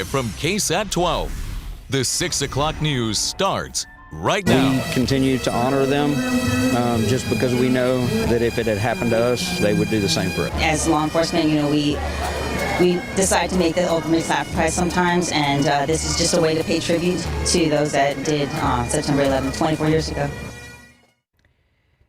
From KSAT 12, the 6 o'clock news starts right now. We continue to honor them just because we know that if it had happened to us, they would do the same for us. As law enforcement, we decide to make the ultimate sacrifice sometimes, and this is just a way to pay tribute to those that did September 11th, 24 years ago.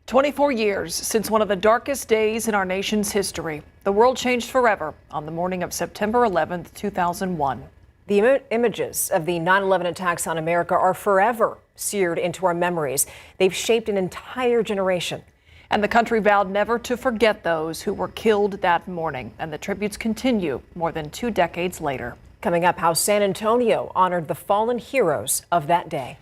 24 years since one of the darkest days in our nation's history. The world changed forever on the morning of September 11th, 2001. The images of the 9/11 attacks on America are forever seared into our memories. They've shaped an entire generation. And the country vowed never to forget those who were killed that morning. And the tributes continue more than 2 decades later. Coming up, how San Antonio honored the fallen heroes of that day.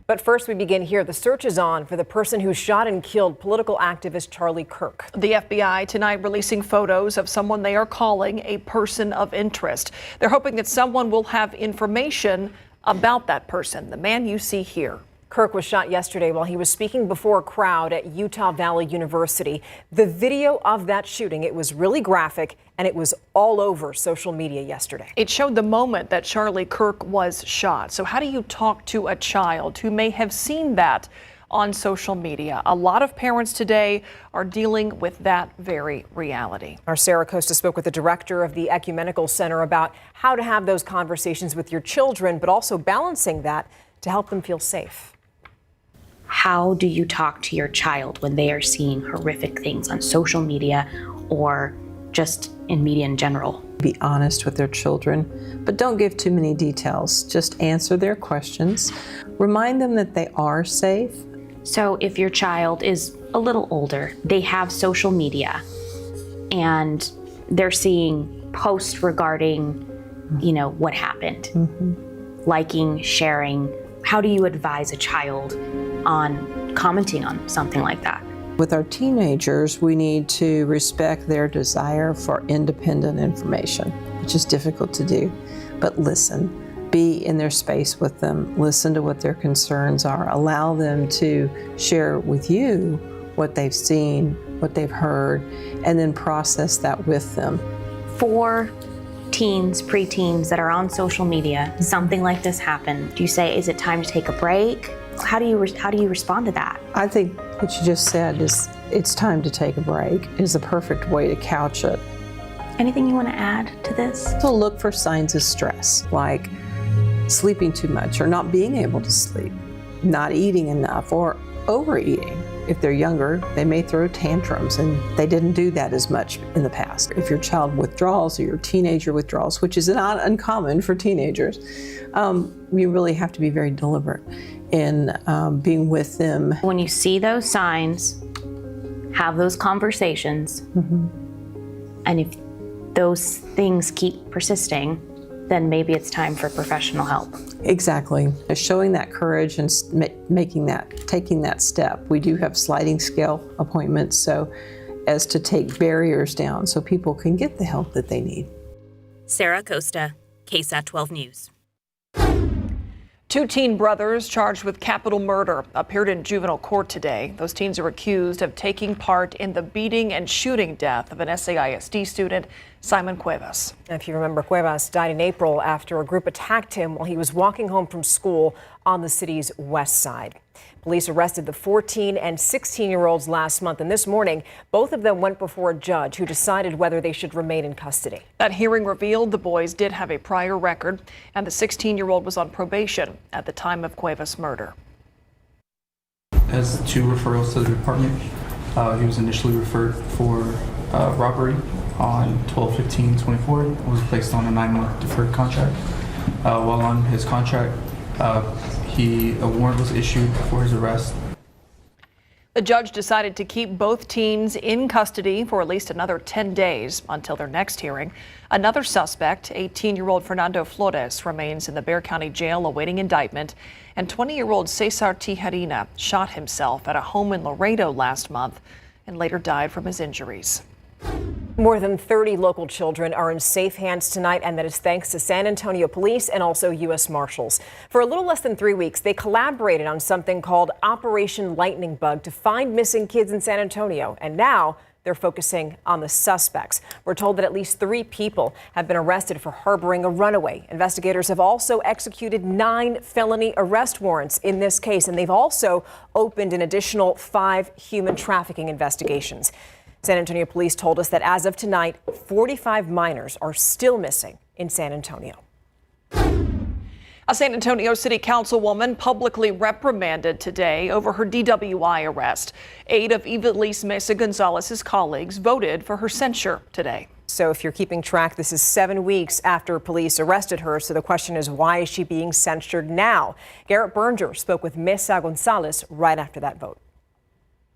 But first, we begin here. The search is on for the person who shot and killed political activist Charlie Kirk. The FBI tonight releasing photos of someone they are calling a person of interest. They're hoping that someone will have information about that person, the man you see here. Kirk was shot yesterday while he was speaking before a crowd at Utah Valley University. The video of that shooting, it was really graphic, and it was all over social media yesterday. It showed the moment that Charlie Kirk was shot. So how do you talk to a child who may have seen that on social media? A lot of parents today are dealing with that very reality. Our Sarah Costa spoke with the director of the Ecumenical Center about how to have those conversations with your children, but also balancing that to help them feel safe. How do you talk to your child when they are seeing horrific things on social media or just in media in general? Be honest with their children, but don't give too many details. Just answer their questions. Remind them that they are safe. So if your child is a little older, they have social media and they're seeing posts regarding, what happened, liking, sharing. How do you advise a child on commenting on something like that? With our teenagers, we need to respect their desire for independent information, which is difficult to do. But listen, be in their space with them, listen to what their concerns are, allow them to share with you what they've seen, what they've heard, and then process that with them. For teens, preteens that are on social media, something like this happened. Do you say, is it time to take a break? How do you respond to that? I think what you just said is it's time to take a break is the perfect way to couch it. Anything you want to add to this? So look for signs of stress, like sleeping too much or not being able to sleep, not eating enough or overeating. If they're younger, they may throw tantrums, and they didn't do that as much in the past. If your child withdraws or your teenager withdraws, which is not uncommon for teenagers, you really have to be very deliberate in being with them. When you see those signs, have those conversations, and if those things keep persisting, then maybe it's time for professional help. Exactly. Showing that courage and taking that step. We do have sliding scale appointments so as to take barriers down so people can get the help that they need. Sarah Costa, KSAT 12 News. 2 teen brothers charged with capital murder appeared in juvenile court today. Those teens are accused of taking part in the beating and shooting death of an SAISD student, Simon Cuevas. If you remember, Cuevas died in April after a group attacked him while he was walking home from school on the city's west side. Police arrested the 14 and 16-year-olds last month, and this morning, both of them went before a judge who decided whether they should remain in custody. That hearing revealed the boys did have a prior record, and the 16-year-old was on probation at the time of Cuevas' murder. Has 2 referrals to the department. He was initially referred for robbery on 12/15/24. Was placed on a 9-month deferred contract. While on his contract, a warrant was issued for his arrest. The judge decided to keep both teens in custody for at least another 10 days until their next hearing. Another suspect, 18-year-old Fernando Flores, remains in the Bexar County Jail awaiting indictment. And 20-year-old Cesar Tijerina shot himself at a home in Laredo last month and later died from his injuries. More than 30 local children are in safe hands tonight, and that is thanks to San Antonio Police and also U.S. Marshals. For a little less than 3 weeks, they collaborated on something called Operation Lightning Bug to find missing kids in San Antonio. And now they're focusing on the suspects. We're told that at least 3 people have been arrested for harboring a runaway. Investigators have also executed 9 felony arrest warrants in this case, and they've also opened an additional 5 human trafficking investigations. San Antonio police told us that as of tonight, 45 minors are still missing in San Antonio. A San Antonio City Councilwoman publicly reprimanded today over her DWI arrest. 8 of Ivelisse Mesa Gonzalez's colleagues voted for her censure today. So if you're keeping track, this is 7 weeks after police arrested her. So the question is, why is she being censured now? Garrett Berger spoke with Mesa Gonzalez right after that vote.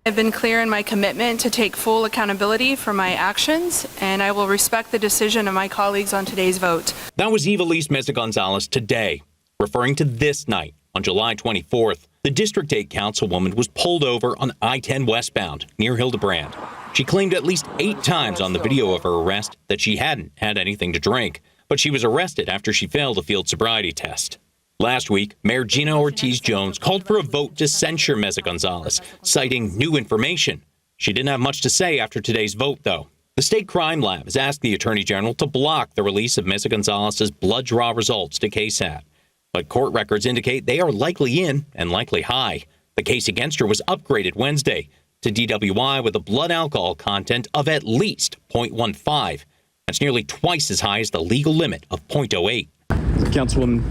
I've been clear in my commitment to take full accountability for my actions, and I will respect the decision of my colleagues on today's vote. That was Ivelisse Mesa Gonzalez today, referring to this night on July 24th. The District 8 councilwoman was pulled over on I-10 westbound near Hildebrand. She claimed at least 8 times on the video of her arrest that she hadn't had anything to drink, but she was arrested after she failed a field sobriety test. Last week, Mayor Gina Ortiz-Jones called for a vote to censure Mesa Gonzalez, citing new information. She didn't have much to say after today's vote, though. The state crime lab has asked the Attorney General to block the release of Mesa Gonzalez's blood draw results to KSAT. But court records indicate they are likely in and likely high. The case against her was upgraded Wednesday to DWI with a blood alcohol content of at least 0.15. That's nearly twice as high as the legal limit of 0.08. Councilwoman,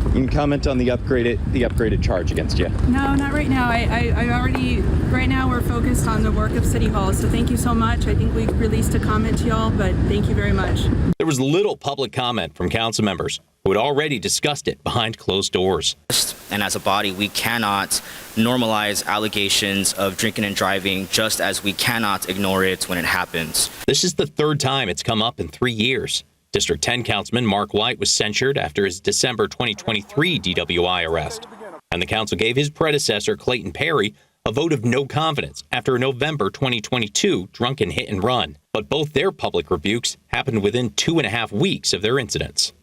you can comment on the upgraded charge against you. No, not right now. Right now we're focused on the work of City Hall, so thank you so much. I think we released a comment to y'all, but thank you very much. There was little public comment from council members who had already discussed it behind closed doors. And as a body, we cannot normalize allegations of drinking and driving, just as we cannot ignore it when it happens. This is the 3rd time it's come up in 3 years. District 10 Councilman Mark White was censured after his December 2023 DWI arrest. And the council gave his predecessor, Clayton Perry, a vote of no confidence after a November 2022 drunken hit and run. But both their public rebukes happened within 2.5 weeks of their incidents.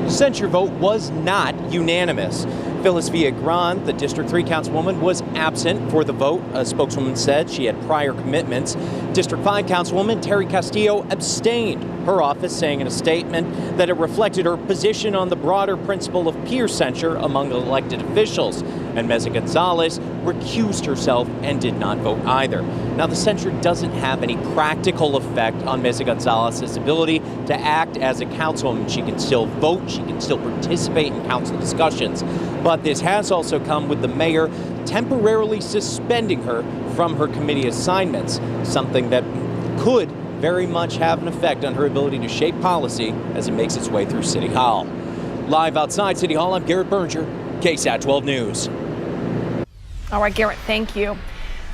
Censure vote was not unanimous. Phyllis Villagran, the District 3 councilwoman, was absent for the vote. A spokeswoman said she had prior commitments. District 5 councilwoman Terry Castillo abstained, her office saying in a statement that it reflected her position on the broader principle of peer censure among elected officials. And Mesa Gonzalez recused herself and did not vote either. Now, the censure doesn't have any practical effect on Mesa Gonzalez's ability to act as a councilwoman. She can still vote, she can still participate in council discussions. But this has also come with the mayor temporarily suspending her from her committee assignments, something that could very much have an effect on her ability to shape policy as it makes its way through City Hall. Live outside City Hall, I'm Garrett Berger, KSAT 12 News. All right, Garrett, thank you.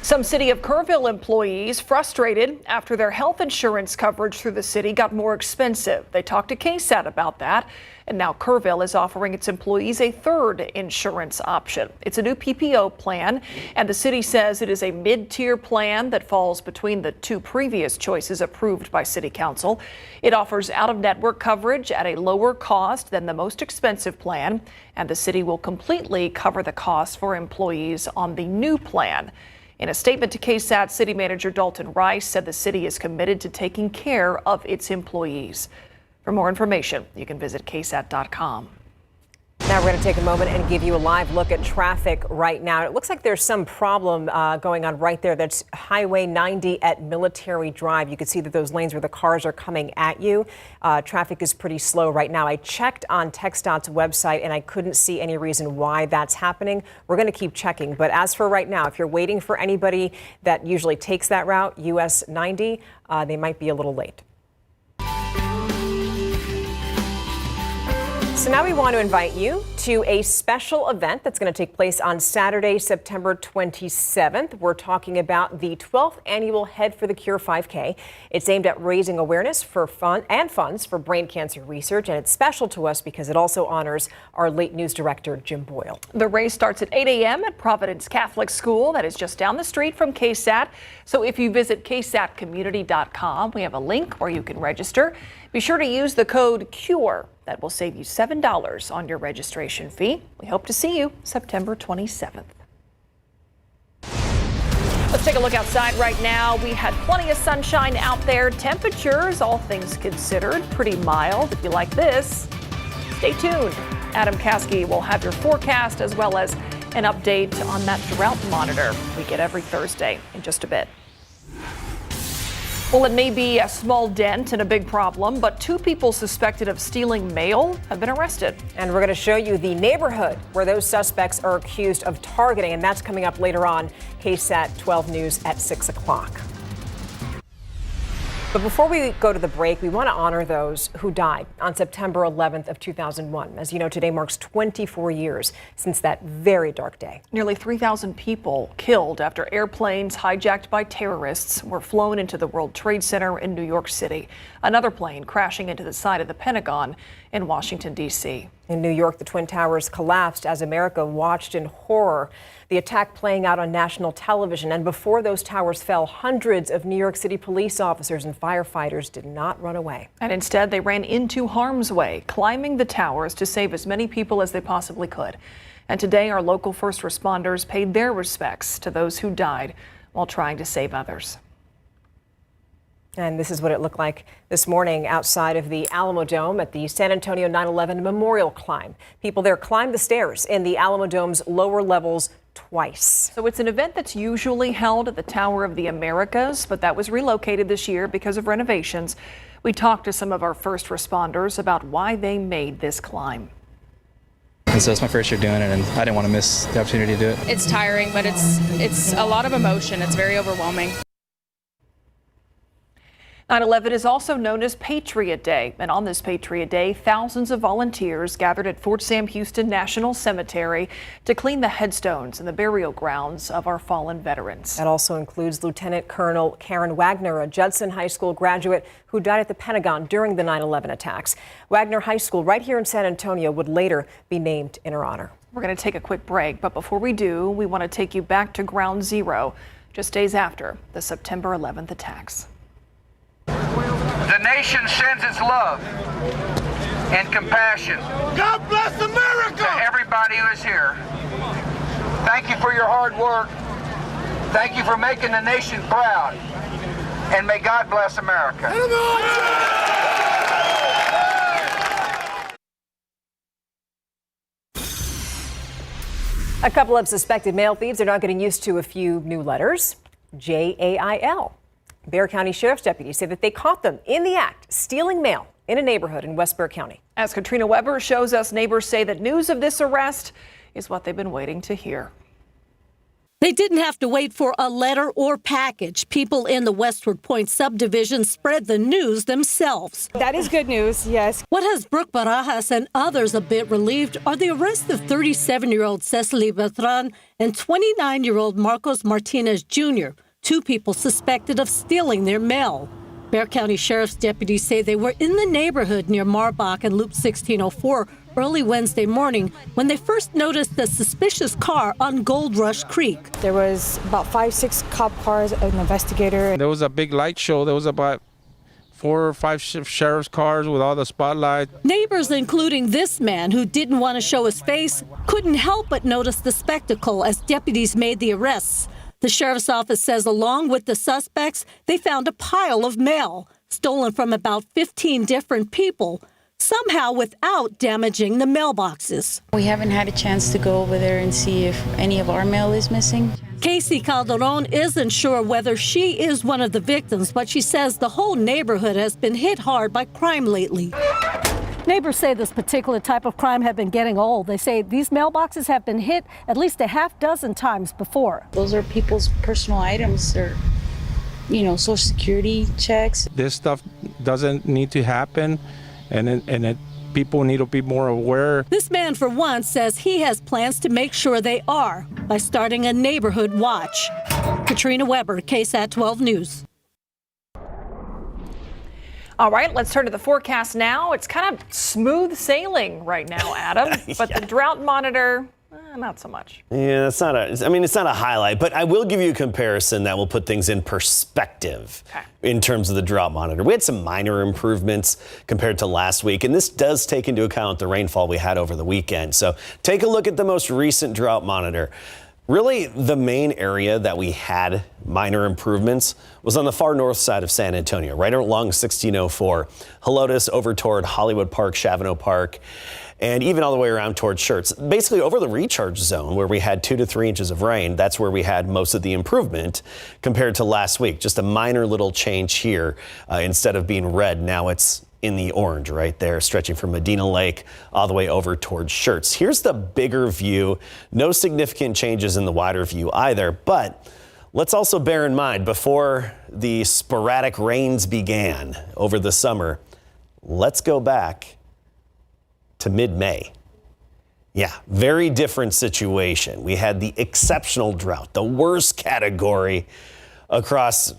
Some City of Kerrville employees frustrated after their health insurance coverage through the city got more expensive. They talked to KSAT about that, and now Kerrville is offering its employees a 3rd insurance option. It's a new PPO plan, and the city says it is a mid-tier plan that falls between the 2 previous choices approved by City Council. It offers out-of-network coverage at a lower cost than the most expensive plan, and the city will completely cover the cost for employees on the new plan. In a statement to KSAT, City Manager Dalton Rice said the city is committed to taking care of its employees. For more information, you can visit ksat.com. Now we're going to take a moment and give you a live look at traffic right now. It looks like there's some problem going on right there. That's Highway 90 at Military Drive. You can see that those lanes where the cars are coming at you. Traffic is pretty slow right now. I checked on TxDOT's website and I couldn't see any reason why that's happening. We're going to keep checking. But as for right now, if you're waiting for anybody that usually takes that route, US 90, they might be a little late. So now we want to invite you to a special event that's going to take place on Saturday, September 27th. We're talking about the 12th annual Head for the Cure 5K. It's aimed at raising awareness for funds for brain cancer research, and it's special to us because it also honors our late news director, Jim Boyle. The race starts at 8 a.m. at Providence Catholic School. That is just down the street from KSAT. So if you visit ksatcommunity.com, we have a link where you can register. Be sure to use the code CURE. That will save you $7 on your registration fee. We hope to see you September 27th. Let's take a look outside right now. We had plenty of sunshine out there. Temperatures, all things considered, pretty mild. If you like this, stay tuned. Adam Caskey will have your forecast as well as an update on that drought monitor we get every Thursday in just a bit. Well, it may be a small dent in a big problem, but 2 people suspected of stealing mail have been arrested. And we're going to show you the neighborhood where those suspects are accused of targeting, and that's coming up later on KSAT 12 News at 6 o'clock. But before we go to the break, we want to honor those who died on September 11th of 2001. As you know, today marks 24 years since that very dark day. Nearly 3,000 people killed after airplanes hijacked by terrorists were flown into the World Trade Center in New York City. Another plane crashing into the side of the Pentagon in Washington, D.C. In New York, the Twin Towers collapsed as America watched in horror. The attack playing out on national television. And before those towers fell, hundreds of New York City police officers and firefighters did not run away. And instead, they ran into harm's way, climbing the towers to save as many people as they possibly could. And today, our local first responders paid their respects to those who died while trying to save others. And this is what it looked like this morning outside of the Alamo Dome at the San Antonio 9/11 Memorial Climb. People there climbed the stairs in the Alamo Dome's lower levels twice. So it's an event that's usually held at the Tower of the Americas, but that was relocated this year because of renovations. We talked to some of our first responders about why they made this climb. And so it's my first year doing it, and I didn't want to miss the opportunity to do it. It's tiring, but it's a lot of emotion. It's very overwhelming. 9/11 is also known as Patriot Day, and on this Patriot Day, thousands of volunteers gathered at Fort Sam Houston National Cemetery to clean the headstones and the burial grounds of our fallen veterans. That also includes Lieutenant Colonel Karen Wagner, a Judson High School graduate who died at the Pentagon during the 9/11 attacks. Wagner High School right here in San Antonio would later be named in her honor. We're going to take a quick break, but before we do, we want to take you back to Ground Zero, just days after the September 11th attacks. The nation sends its love and compassion. God bless America! To everybody who is here. Thank you for your hard work. Thank you for making the nation proud. And may God bless America. A couple of suspected mail thieves are now getting used to a few new letters. JAIL. Bexar County Sheriff's deputies say that they caught them in the act, stealing mail in a neighborhood in West Bexar County. As Katrina Weber shows us, neighbors say that news of this arrest is what they've been waiting to hear. They didn't have to wait for a letter or package. People in the Westward Point subdivision spread the news themselves. That is good news, yes. What has Brooke Barajas and others a bit relieved are the arrest of 37-year-old Cecily Beltran and 29-year-old Marcos Martinez Jr., 2 people suspected of stealing their mail. Bexar County Sheriff's deputies say they were in the neighborhood near Marbach and Loop 1604 early Wednesday morning when they first noticed the suspicious car on Gold Rush Creek. There was about 5-6 cop cars, an investigator. There was a big light show. There was about 4 or 5 sheriff's cars with all the spotlights. Neighbors, including this man who didn't want to show his face, couldn't help but notice the spectacle as deputies made the arrests. The sheriff's office says along with the suspects, they found a pile of mail stolen from about 15 different people, somehow without damaging the mailboxes. We haven't had a chance to go over there and see if any of our mail is missing. Casey Calderon isn't sure whether she is one of the victims, but she says the whole neighborhood has been hit hard by crime lately. Neighbors say this particular type of crime have been getting old. They say these mailboxes have been hit at least a half dozen times before. Those are people's personal items. They're, Social Security checks. This stuff doesn't need to happen, and people need to be more aware. This man, for one, says he has plans to make sure they are by starting a neighborhood watch. Katrina Weber, KSAT 12 News. All right, let's turn to the forecast now. It's kind of smooth sailing right now, Adam, but the drought monitor, not so much. Yeah, it's not a highlight, but I will give you a comparison that will put things in perspective in terms of the drought monitor. We had some minor improvements compared to last week, and this does take into account the rainfall we had over the weekend. So take a look at the most recent drought monitor. Really, the main area that we had minor improvements was on the far north side of San Antonio, right along 1604, Helotes over toward Hollywood Park, Chavano Park, and even all the way around toward Schertz. Basically over the recharge zone where we had 2 to 3 inches of rain, that's where we had most of the improvement compared to last week. Just a minor little change here. Instead of being red, now it's in the orange right there, stretching from Medina Lake all the way over towards Schertz. Here's the bigger view. No significant changes in the wider view either, but let's also bear in mind, before the sporadic rains began over the summer, let's go back to mid-May. Yeah, very different situation. We had the exceptional drought, the worst category across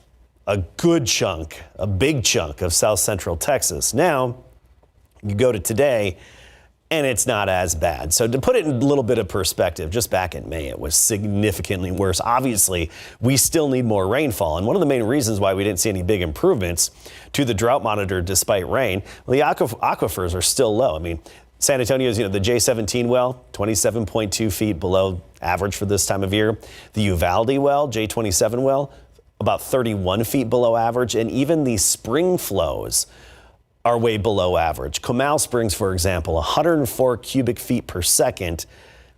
a good chunk, a big chunk of South Central Texas. Now, you go to today, and it's not as bad. So to put it in a little bit of perspective, just back in May, it was significantly worse. Obviously, we still need more rainfall. And one of the main reasons why we didn't see any big improvements to the drought monitor despite rain, well, the aquifers are still low. I mean, San Antonio's, the J17 well, 27.2 feet below average for this time of year. The Uvalde well, J27 well, about 31 feet below average. And even the spring flows are way below average. Comal Springs, for example, 104 cubic feet per second,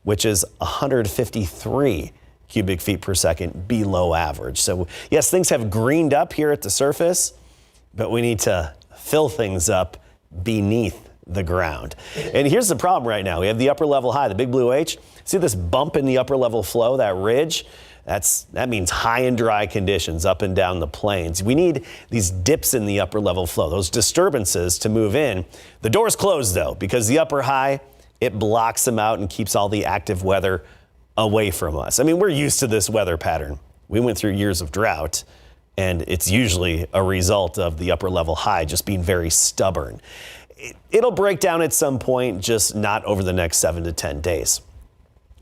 which is 153 cubic feet per second below average. So yes, things have greened up here at the surface, but we need to fill things up beneath the ground. And here's the problem right now. We have the upper level high, the big blue H. See this bump in the upper level flow, that ridge? That means high and dry conditions up and down the plains. We need these dips in the upper level flow, those disturbances to move in. The door's closed though, because the upper high, it blocks them out and keeps all the active weather away from us. I mean, we're used to this weather pattern. We went through years of drought, and it's usually a result of the upper level high just being very stubborn. It'll break down at some point, just not over the next 7 to 10 days.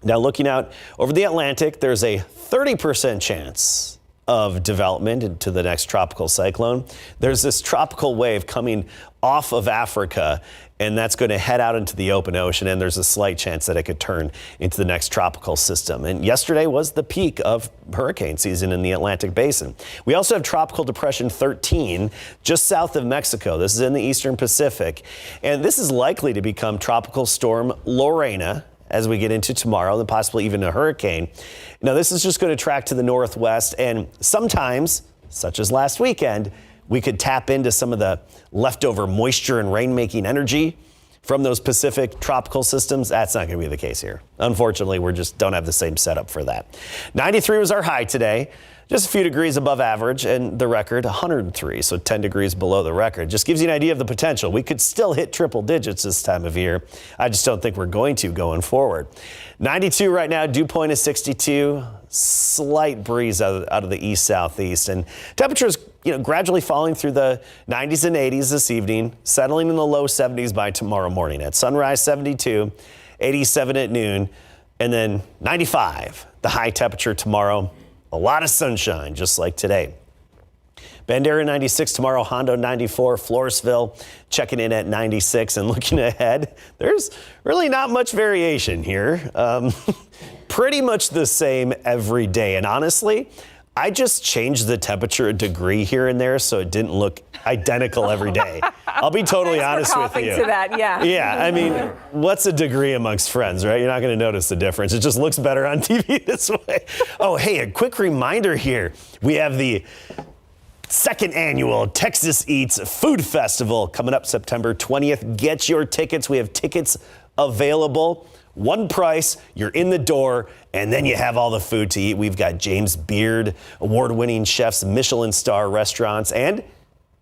Now, looking out over the Atlantic, there's a 30% chance of development into the next tropical cyclone. There's this tropical wave coming off of Africa, and that's going to head out into the open ocean, and there's a slight chance that it could turn into the next tropical system. And yesterday was the peak of hurricane season in the Atlantic Basin. We also have Tropical Depression 13 just south of Mexico. This is in the Eastern Pacific, and this is likely to become Tropical Storm Lorena as we get into tomorrow, and possibly even a hurricane. Now, this is just going to track to the northwest, and sometimes, such as last weekend, we could tap into some of the leftover moisture and rain-making energy from those Pacific tropical systems. That's not going to be the case here. Unfortunately, we just don't have the same setup for that. 93 was our high today. Just a few degrees above average, and the record 103, so 10 degrees below the record. Just gives you an idea of the potential. We could still hit triple digits this time of year. I just don't think we're going to going forward. 92 right now, dew point is 62. Slight breeze out of the east-southeast, and temperatures gradually falling through the 90s and 80s this evening, settling in the low 70s by tomorrow morning. At sunrise, 72, 87 at noon, and then 95, the high temperature tomorrow. A lot of sunshine, just like today. Bandera 96 tomorrow, Hondo 94, Floresville checking in at 96. And looking ahead, there's really not much variation here. Pretty much the same every day. And honestly, I just changed the temperature a degree here and there so it didn't look identical every day. I'll be totally honest with you. To that, yeah. Yeah, I mean, what's a degree amongst friends, right? You're not going to notice the difference. It just looks better on TV this way. Oh, hey, a quick reminder here. We have the second annual Texas Eats Food Festival coming up September 20th. Get your tickets. We have tickets available. One price, you're in the door, and then you have all the food to eat. We've got James Beard, award-winning chefs, Michelin star restaurants, and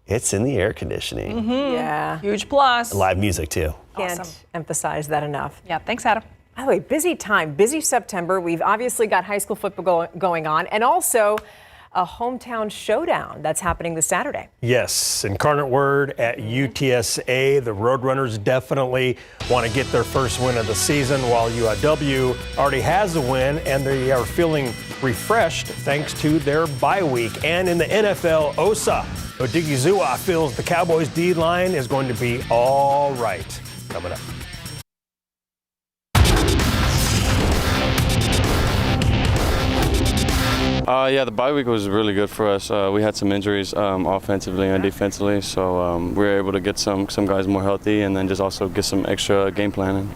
it's in the air conditioning. Mm-hmm. Yeah. Huge plus. Live music, too. Can't emphasize that enough. Yeah, thanks, Adam. By the way, busy time, busy September. We've obviously got high school football going on, and also a hometown showdown that's happening this Saturday. Yes, Incarnate Word at UTSA. The Roadrunners definitely want to get their first win of the season, while UIW already has a win, and they are feeling refreshed thanks to their bye week. And in the NFL, Osa Odigizua feels the Cowboys' D-line is going to be all right. Coming up. Yeah, the bye week was really good for us. We had some injuries offensively and defensively, so we were able to get some guys more healthy and then just also get some extra game planning.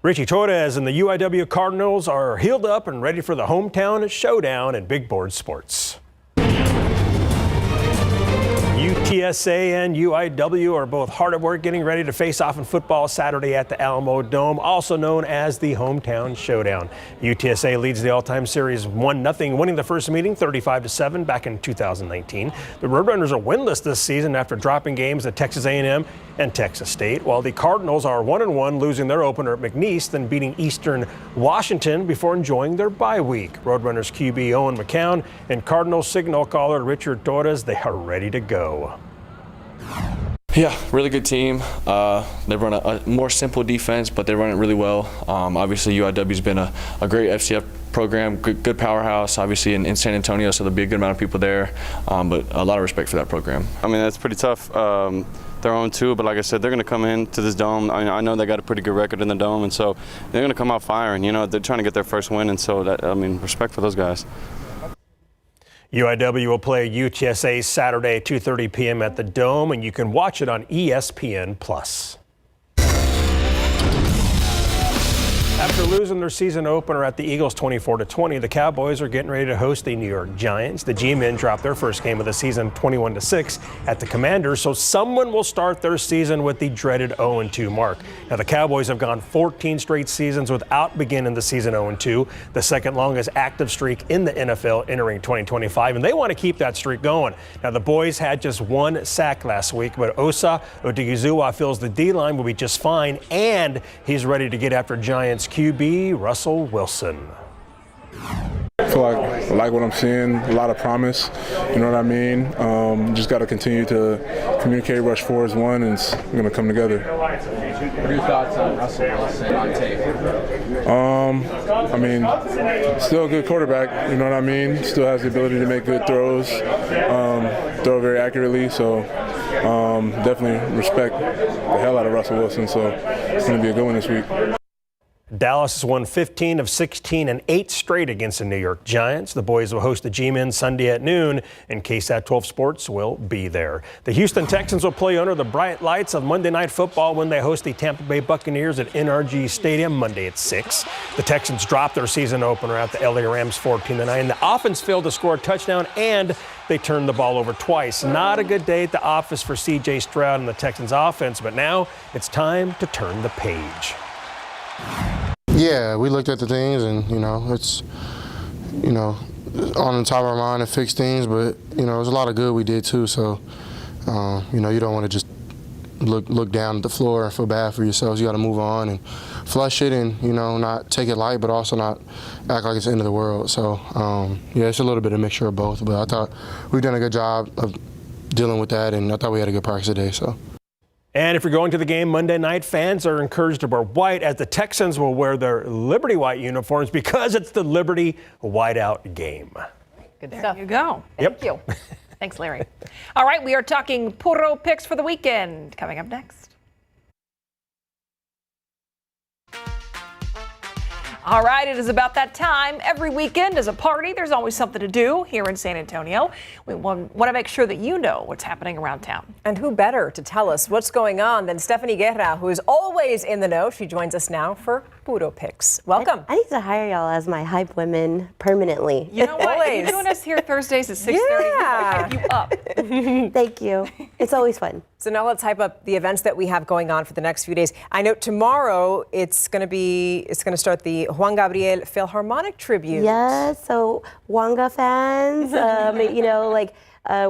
Richie Torres and the UIW Cardinals are healed up and ready for the hometown showdown in big board sports. UTSA and UIW are both hard at work getting ready to face off in football Saturday at the Alamo Dome, also known as the Hometown Showdown. UTSA leads the all-time series 1-0, winning the first meeting 35-7 back in 2019. The Roadrunners are winless this season after dropping games at Texas A&M and Texas State, while the Cardinals are 1-1, losing their opener at McNeese, then beating Eastern Washington before enjoying their bye week. Roadrunners QB Owen McCown and Cardinals signal caller Richard Torres, they are ready to go. Yeah, really good team. They run a more simple defense, but they run it really well. Obviously, UIW's been a great FCF program, good powerhouse, obviously in San Antonio, so there'll be a good amount of people there, but a lot of respect for that program. I mean, that's pretty tough. They're on 2, but like I said, they're going to come into this dome. I know they got a pretty good record in the dome, and so they're going to come out firing. You know, they're trying to get their first win, and so that, I mean, respect for those guys. UIW will play UTSA Saturday, 2:30 p.m. at the Dome, and you can watch it on ESPN+. After losing their season opener at the Eagles 24-20, the Cowboys are getting ready to host the New York Giants. The G-Men dropped their first game of the season 21-6 at the Commanders, so someone will start their season with the dreaded 0-2 mark. Now, the Cowboys have gone 14 straight seasons without beginning the season 0-2, the second longest active streak in the NFL entering 2025, and they want to keep that streak going. Now, the boys had just 1 sack last week, but Osa Odigizua feels the D-line will be just fine, and he's ready to get after Giants QB Russell Wilson. I feel like what I'm seeing, a lot of promise, you know what I mean? Just got to continue to communicate, rush forward as one, and it's going to come together. What are your thoughts on Russell Wilson on tape? I mean, still a good quarterback, you know what I mean? Still has the ability to make good throws, throw very accurately, so definitely respect the hell out of Russell Wilson, so it's going to be a good one this week. Dallas has won 15 of 16 and 8 straight against the New York Giants. The boys will host the G-Men Sunday at noon, and KSAT 12 Sports will be there. The Houston Texans will play under the bright lights of Monday Night Football when they host the Tampa Bay Buccaneers at NRG Stadium Monday at 6. The Texans dropped their season opener at the LA Rams 14-9. The offense failed to score a touchdown, and they turned the ball over twice. Not a good day at the office for C.J. Stroud and the Texans offense, but now it's time to turn the page. Yeah, we looked at the things, and it's on the top of our mind to fix things, but there's a lot of good we did too. So you don't want to just look down at the floor and feel bad for yourselves. You got to move on and flush it, and not take it light, but also not act like it's the end of the world. So yeah, it's a little bit of a mixture of both. But I thought we've done a good job of dealing with that, and I thought we had a good practice today. So. And if you're going to the game Monday night, fans are encouraged to wear white, as the Texans will wear their Liberty white uniforms because it's the Liberty whiteout game. Good stuff. There you go. Yep. Thank you. Thanks, Larry. All right, we are talking Puro picks for the weekend. Coming up next. All right, it is about that time. Every weekend is a party. There's always something to do here in San Antonio. We want to make sure that you know what's happening around town. And who better to tell us what's going on than Stephanie Guerra, who is always in the know. She joins us now for Puro Picks. Welcome. I need to hire y'all as my hype women permanently. You know what? You're doing us here Thursdays at 6:30. Yeah. We hype you up. Thank you. It's always fun. So now let's hype up the events that we have going on for the next few days. I know tomorrow it's going to start the Juan Gabriel Philharmonic Tribute. Yes, so Wanga fans,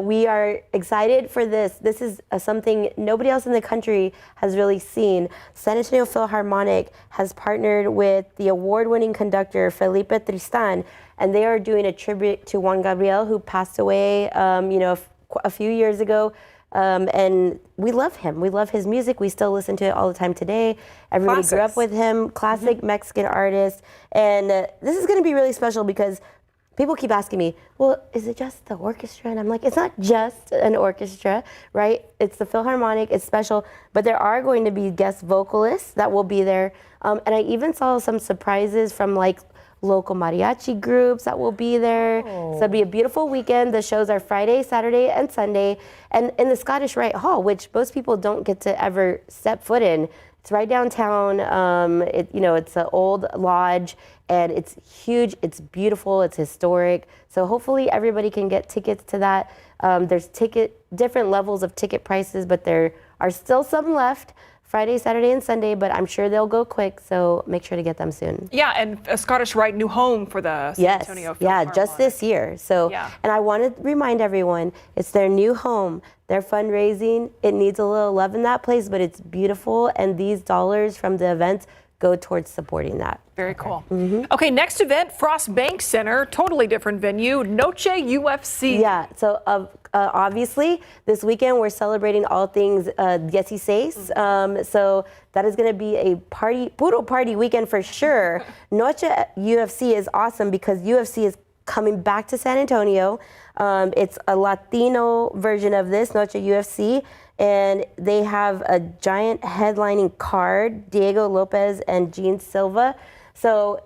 we are excited for this. This is something nobody else in the country has really seen. San Antonio Philharmonic has partnered with the award-winning conductor Felipe Tristan, and they are doing a tribute to Juan Gabriel, who passed away, a few years ago. And we love him. We love his music. We still listen to it all the time today. Everybody grew up with him. Classic Mexican artist. And this is going to be really special because people keep asking me, well, is it just the orchestra? And I'm like, it's not just an orchestra, right? It's the Philharmonic. It's special. But there are going to be guest vocalists that will be there. And I even saw some surprises from local mariachi groups that will be there. So it'll be a beautiful weekend. The shows are Friday, Saturday, and Sunday, and in the Scottish Rite Hall, which most people don't get to ever step foot in. It's right downtown. It's an old lodge, and it's huge. It's beautiful. It's historic. So hopefully everybody can get tickets to that. There's different levels of ticket prices, but there are still some left. Friday, Saturday, and Sunday, but I'm sure they'll go quick, so make sure to get them soon. Yeah, and a Scottish Rite new home for the San Antonio Philharmonic. Just this year. So, and I want to remind everyone, it's their new home. They're fundraising. It needs a little love in that place, but it's beautiful, and these dollars from the events go towards supporting that. Very cool. Okay, next event, Frost Bank Center, totally different venue, Noche UFC. Yeah, so obviously this weekend we're celebrating all things 16. So that is going to be a puro party weekend for sure. Noche UFC is awesome because UFC is coming back to San Antonio. It's a Latino version of this, Noche UFC. And they have a giant headlining card, Diego Lopez and Gene Silva. So,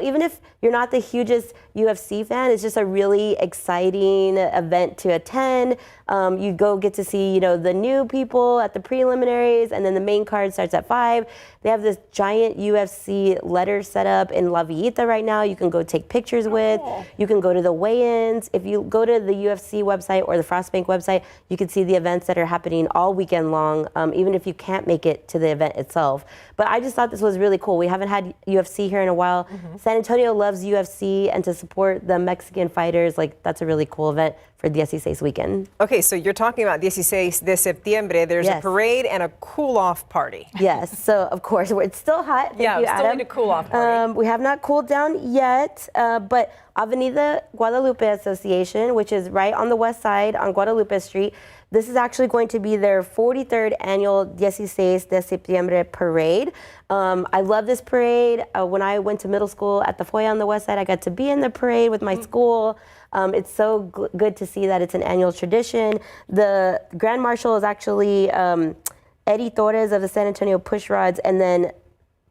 even if you're not the hugest UFC fan, it's just a really exciting event to attend. You get to see, the new people at the preliminaries, and then the main card starts at 5. They have this giant UFC letter set up in La Villita right now. You can go take pictures with. You can go to the weigh-ins. If you go to the UFC website or the Frostbank website, you can see the events that are happening all weekend long, even if you can't make it to the event itself. But I just thought this was really cool. We haven't had UFC here in a while. San Antonio loves UFC, and to support the Mexican fighters, that's a really cool event for 16 weekend. Okay, so you're talking about 16 de septiembre. There's a parade and a cool-off party. Yes, so of course, it's still hot. Yeah, we still need a cool-off party. We have not cooled down yet, but Avenida Guadalupe Association, which is right on the west side on Guadalupe Street, this is actually going to be their 43rd annual 16 de septiembre parade. I love this parade. When I went to middle school at the foyer on the west side, I got to be in the parade with my school. It's so good to see that it's an annual tradition. The Grand Marshal is actually Eddie Torres of the San Antonio Pushrods, and then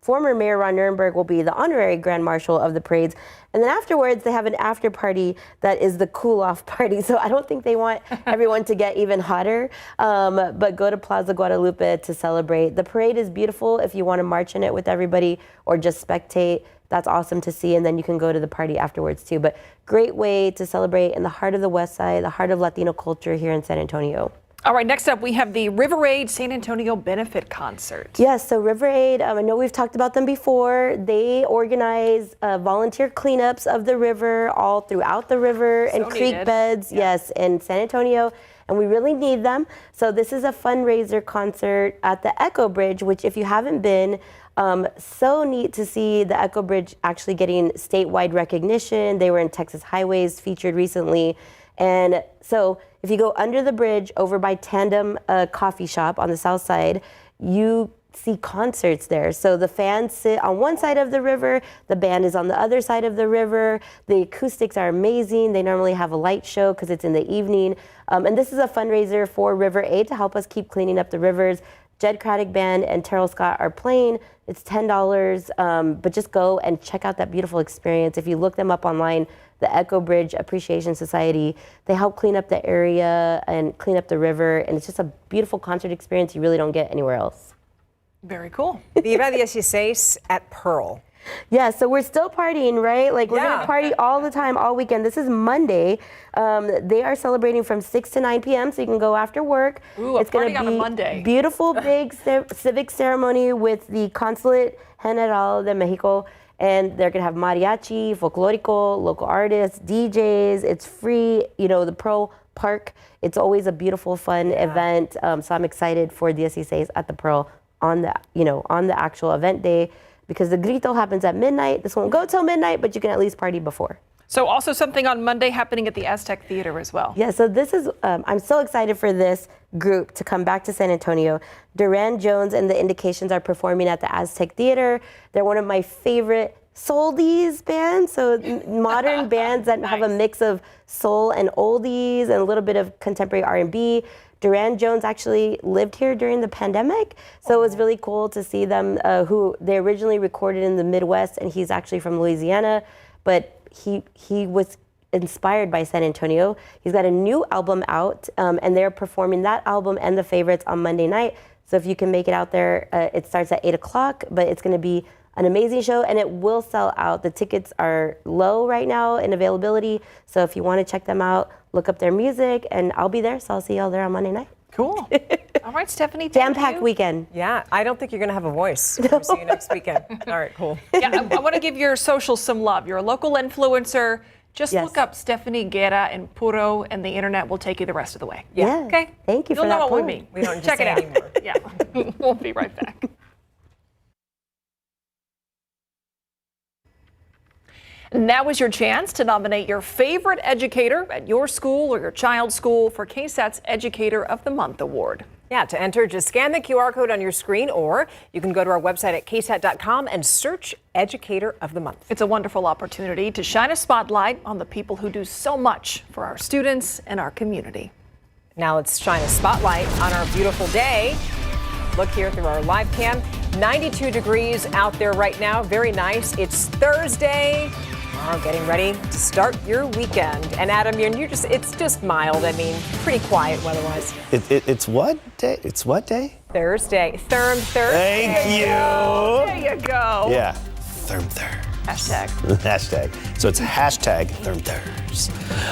former Mayor Ron Nirenberg will be the honorary Grand Marshal of the parades. And then afterwards, they have an after party that is the cool-off party. So I don't think they want everyone to get even hotter, but go to Plaza Guadalupe to celebrate. The parade is beautiful if you want to march in it with everybody or just spectate. That's awesome to see, and then you can go to the party afterwards too. But great way to celebrate in the heart of the West Side, the heart of Latino culture here in San Antonio. All right, next up we have the River Aid San Antonio Benefit Concert. Yes, so River Aid, I know we've talked about them before. They organize volunteer cleanups of the river all throughout the river and creek beds, yes, in San Antonio. And we really need them. So this is a fundraiser concert at the Echo Bridge, which if you haven't been, so neat to see the Echo Bridge actually getting statewide recognition. They were in Texas Highways featured recently. And so if you go under the bridge over by Tandem Coffee Shop on the south side, you see concerts there. So the fans sit on one side of the river, the band is on the other side of the river. The acoustics are amazing. They normally have a light show because it's in the evening. And this is a fundraiser for River Aid to help us keep cleaning up the rivers. Jed Craddock Band and Terrell Scott are playing. It's $10, but just go and check out that beautiful experience. If you look them up online, the Echo Bridge Appreciation Society, they help clean up the area and clean up the river, and it's just a beautiful concert experience you really don't get anywhere else. Very cool. Viva 16 at Pearl. Yeah, so we're still partying, right? We're going to party all the time, all weekend. This is Monday. They are celebrating from 6 to 9 p.m., so you can go after work. Ooh, it's going to be on a Monday. Beautiful, big civic ceremony with the Consulate General de Mexico. And they're going to have mariachi, folklorico, local artists, DJs. It's free, the Pearl Park. It's always a beautiful, fun event. So I'm excited for the 16 at the Pearl on the actual event day, because the grito happens at midnight. This won't go till midnight, but you can at least party before. So also something on Monday happening at the Aztec Theater as well. Yeah, so this is, I'm so excited for this group to come back to San Antonio. Duran Jones and the Indications are performing at the Aztec Theater. They're one of my favorite souldies bands, so modern bands that have a mix of soul and oldies and a little bit of contemporary R&B. Duran Jones actually lived here during the pandemic, so it was really cool to see them, who they originally recorded in the Midwest, and he's actually from Louisiana, but he was inspired by San Antonio. He's got a new album out, and they're performing that album and The Favorites on Monday night. So if you can make it out there, it starts at 8 o'clock, but it's going to be an amazing show, and it will sell out. The tickets are low right now in availability, so if you want to check them out, look up their music, and I'll be there, so I'll see y'all there on Monday night. Cool. All right, Stephanie. Jam-packed weekend. Yeah, I don't think you're going to have a voice. We'll see you next weekend. All right, cool. Yeah, I want to give your social some love. You're a local influencer. Just look up Stephanie Guerra and Puro, and the internet will take you the rest of the way. Yeah. Okay. Thank you for You'll that know what we poll. mean. We don't just check say it out. anymore. Yeah. We'll be right back. Now is your chance to nominate your favorite educator at your school or your child's school for KSAT's Educator of the Month Award. Yeah, to enter, just scan the QR code on your screen, or you can go to our website at ksat.com and search Educator of the Month. It's a wonderful opportunity to shine a spotlight on the people who do so much for our students and our community. Now let's shine a spotlight on our beautiful day. Look here through our live cam. 92 degrees out there right now. Very nice. It's Thursday. Oh, getting ready to start your weekend. And Adam, it's just mild. I mean, pretty quiet weather-wise. It's what day? It's what day? Thursday. Thursday. Thank you. There you go. Yeah. Therm. Hashtag. Hashtag. So it's hashtag Thermthurs.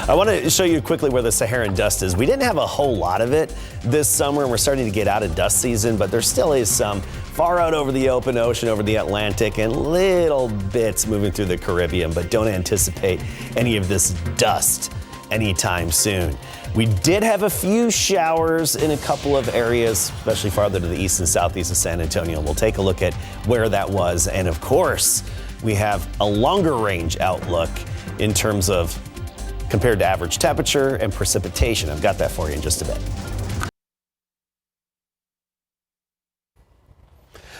I want to show you quickly where the Saharan dust is. We didn't have a whole lot of it this summer, and we're starting to get out of dust season, but there still is some far out over the open ocean, over the Atlantic, and little bits moving through the Caribbean, but don't anticipate any of this dust anytime soon. We did have a few showers in a couple of areas, especially farther to the east and southeast of San Antonio. We'll take a look at where that was. And of course, we have a longer range outlook in terms of compared to average temperature and precipitation. I've got that for you in just a bit.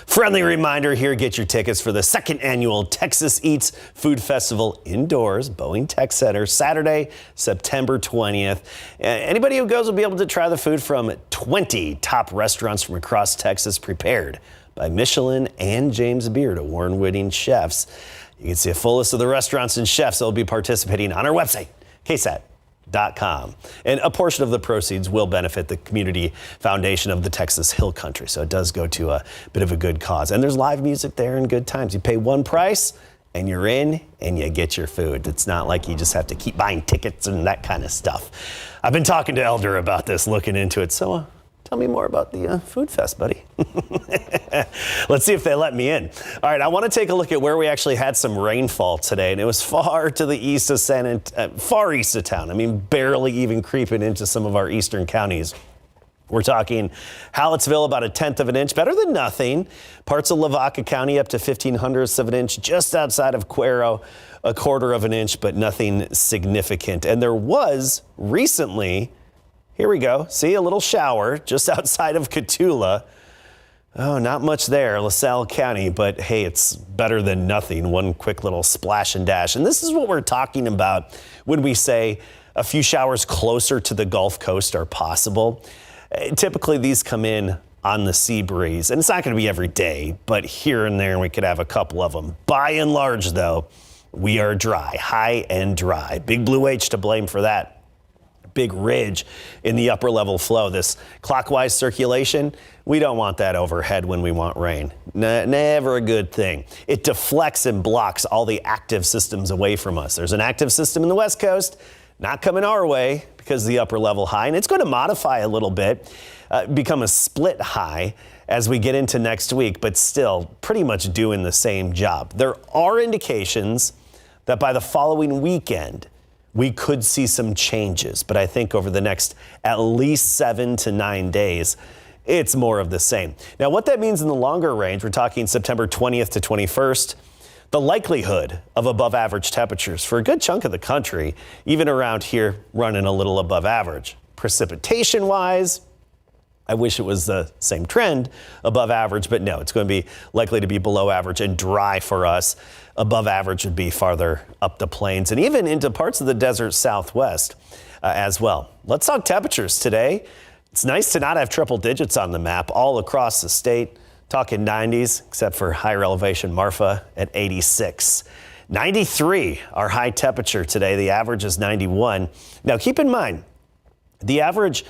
Friendly reminder here, get your tickets for the second annual Texas Eats Food Festival indoors, Boeing Tech Center, Saturday, September 20th. Anybody who goes will be able to try the food from 20 top restaurants from across Texas, prepared by Michelin and James Beard award-winning chefs. You can see a full list of the restaurants and chefs that will be participating on our website, KSAT.com. And a portion of the proceeds will benefit the Community Foundation of the Texas Hill Country. So it does go to a bit of a good cause. And there's live music there and good times. You pay one price and you're in and you get your food. It's not like you just have to keep buying tickets and that kind of stuff. I've been talking to Elder about this, looking into it. So tell me more about the Food Fest, buddy. Let's see if they let me in. All right, I want to take a look at where we actually had some rainfall today, and it was far to the east of far east of town. I mean, barely even creeping into some of our eastern counties. We're talking Hallettsville, about 1/10 of an inch, better than nothing. Parts of Lavaca County up to 0.15 of an inch, just outside of Cuero, 1/4 of an inch, but nothing significant. And there was recently, here we go. See, a little shower just outside of Cotulla. Oh, not much there, LaSalle County, but hey, it's better than nothing. One quick little splash and dash. And this is what we're talking about when we say a few showers closer to the Gulf Coast are possible. Typically, these come in on the sea breeze, and it's not going to be every day, but here and there we could have a couple of them. By and large, though, we are dry, high and dry. Big Blue H to blame for that. Big ridge in the upper level flow. This clockwise circulation, we don't want that overhead when we want rain. Never a good thing. It deflects and blocks all the active systems away from us. There's an active system in the West Coast, not coming our way because of the upper level high, and it's going to modify a little bit, become a split high as we get into next week, but still pretty much doing the same job. There are indications that by the following weekend, we could see some changes, but I think over the next at least 7 to 9 days, it's more of the same. Now, what that means in the longer range, we're talking September 20th to 21st, the likelihood of above average temperatures for a good chunk of the country, even around here, running a little above average. Precipitation wise, I wish it was the same trend, above average, but no, it's going to be likely to be below average and dry for us. Above average would be farther up the plains and even into parts of the desert Southwest as well. Let's talk temperatures today. It's nice to not have triple digits on the map all across the state. Talking 90s, except for higher elevation Marfa at 86. 93, our high temperature today. The average is 91. Now keep in mind, the average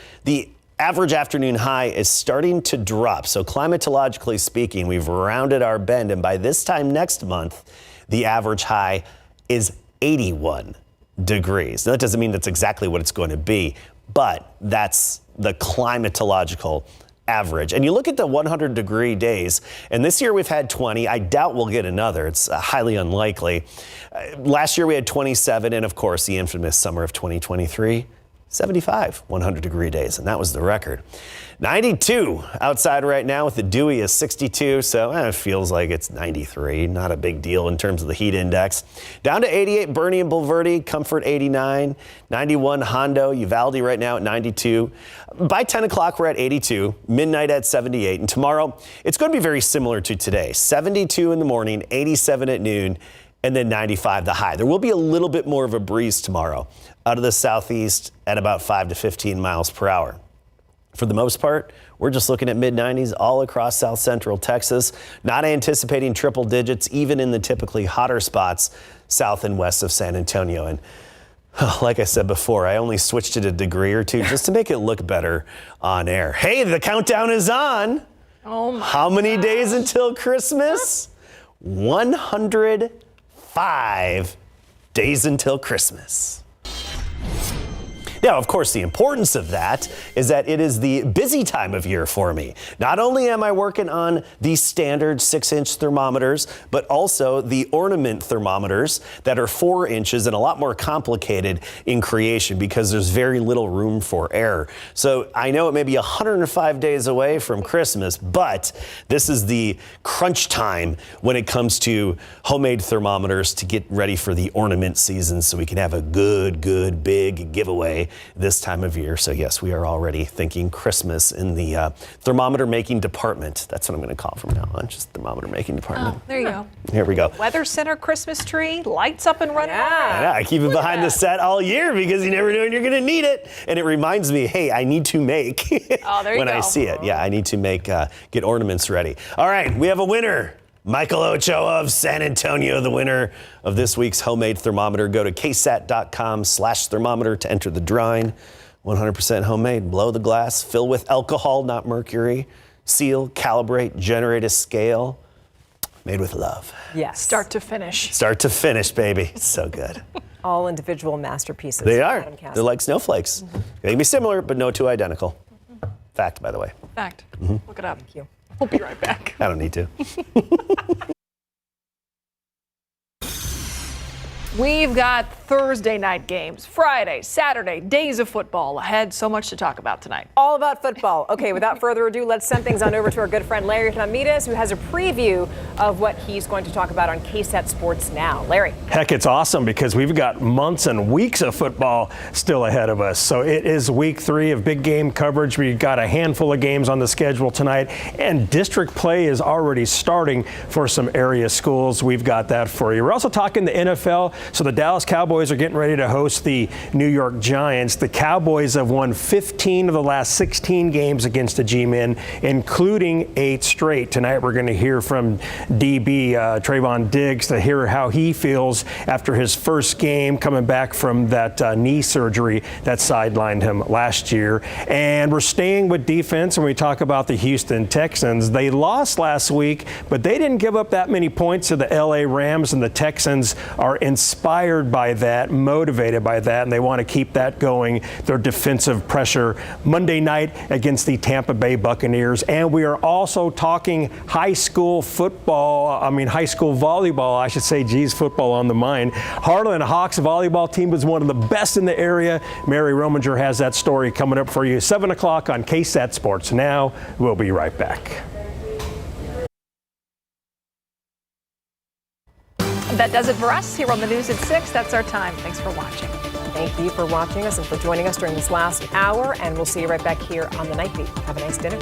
afternoon high is starting to drop. So climatologically speaking, we've rounded our bend. And by this time next month, the average high is 81 degrees. Now, that doesn't mean that's exactly what it's going to be, but that's the climatological average. And you look at the 100-degree days, and this year we've had 20. I doubt we'll get another. It's highly unlikely. Last year we had 27, and of course the infamous summer of 2023, 75 100-degree days, and that was the record. 92 outside right now with the Dewey is 62, so it feels like it's 93. Not a big deal in terms of the heat index. Down to 88, Bernie and Bulverde, Comfort 89, 91 Hondo, Uvalde right now at 92. By 10 o'clock, we're at 82, midnight at 78, and tomorrow it's going to be very similar to today. 72 in the morning, 87 at noon, and then 95 the high. There will be a little bit more of a breeze tomorrow out of the southeast at about 5 to 15 miles per hour. For the most part, we're just looking at mid-90s all across south central Texas, not anticipating triple digits even in the typically hotter spots south and west of San Antonio. And like I said before, I only switched it a degree or two just to make it look better on air. Hey, the countdown is on. Oh my How many days until Christmas? 105 days until Christmas. Now, of course, the importance of that is that it is the busy time of year for me. Not only am I working on the standard 6-inch thermometers, but also the ornament thermometers that are 4 inches and a lot more complicated in creation because there's very little room for error. So I know it may be 105 days away from Christmas, but this is the crunch time when it comes to homemade thermometers to get ready for the ornament season so we can have a good, big giveaway this time of year. So yes, we are already thinking Christmas in the thermometer making department. That's what I'm going to call it from now on, just thermometer making department. Oh, there you go. Here we go. Weather Center Christmas tree, lights up and running. Yeah, I keep it behind the set all year because you never know when you're going to need it. And it reminds me, hey, I need to make when I see it. Yeah, I need to make get ornaments ready. All right, we have a winner. Michael Ocho of San Antonio, the winner of this week's homemade thermometer. Go to ksat.com/thermometer to enter the drawing. 100% homemade. Blow the glass, fill with alcohol, not mercury. Seal, calibrate, generate a scale. Made with love. Yes. Start to finish. Start to finish, baby. It's so good. All individual masterpieces. They are. They're like snowflakes. They can be similar, but no two identical. Fact, by the way. Fact. Look it up. Thank you. We'll be right back. I don't need to. We've got Thursday night games, Friday, Saturday, days of football ahead. So much to talk about tonight. All about football. Okay, without further ado, let's send things on over to our good friend Larry Ramirez, who has a preview of what he's going to talk about on KSAT Sports Now. Larry. Heck, it's awesome because we've got months and weeks of football still ahead of us. So it is week 3 of big game coverage. We've got a handful of games on the schedule tonight, and district play is already starting for some area schools. We've got that for you. We're also talking the NFL. So the Dallas Cowboys are getting ready to host the New York Giants. The Cowboys have won 15 of the last 16 games against the G-men, including 8 straight. Tonight we're going to hear from DB Trayvon Diggs to hear how he feels after his first game coming back from that knee surgery that sidelined him last year. And we're staying with defense when we talk about the Houston Texans. They lost last week, but they didn't give up that many points to the LA Rams, and the Texans are inspired by that, motivated by that, and they want to keep that going, their defensive pressure Monday night against the Tampa Bay Buccaneers. And we are also talking high school volleyball, I should say. Geez, football on the mind. Harlan Hawks volleyball team was one of the best in the area. Mary Rominger has that story coming up for you. 7 o'clock on KSAT Sports Now. We'll be right back. That does it for us here on the News at 6. That's our time. Thanks for watching. Thank you for watching us and for joining us during this last hour, and we'll see you right back here on the Night Beat. Have a nice dinner.